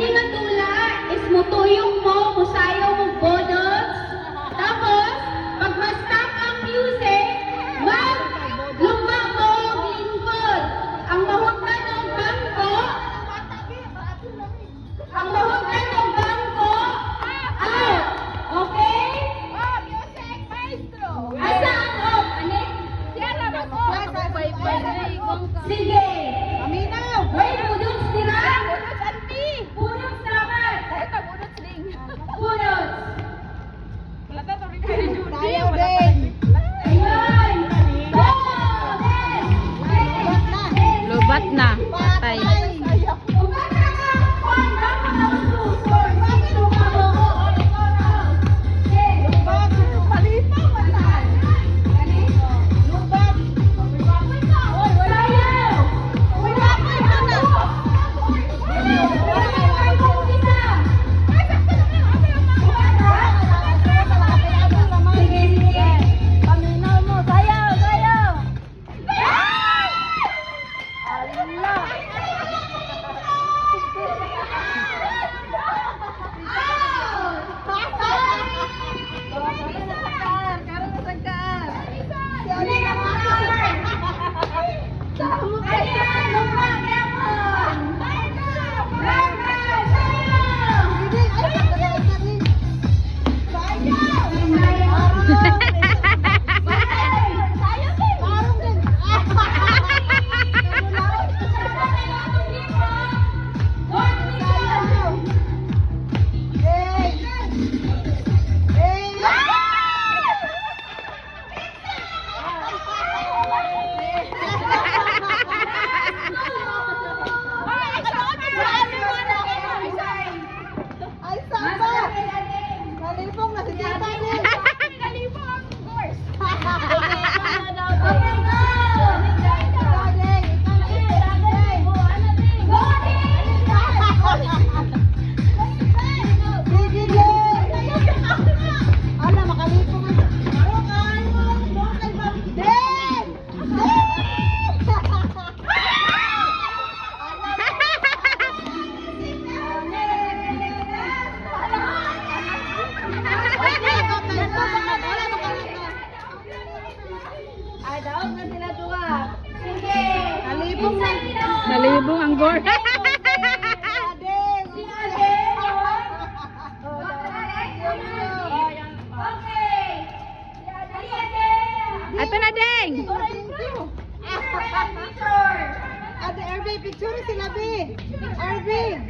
Kani nga tula is mutuyok mo, musayaw mo bonus. Tapos, pag ma-stop ang music, lumba mo lingkod. Ang mahutlan ng bangko, out. Okay? Asa ang off? Ani? Sige. Hoy, budots nila. Budots naman. Budots. Ayun. Go! Lubat na. Patay. Nalibong ang gore. Ato na ding. Ate Irving, picture sila, Be. Irving.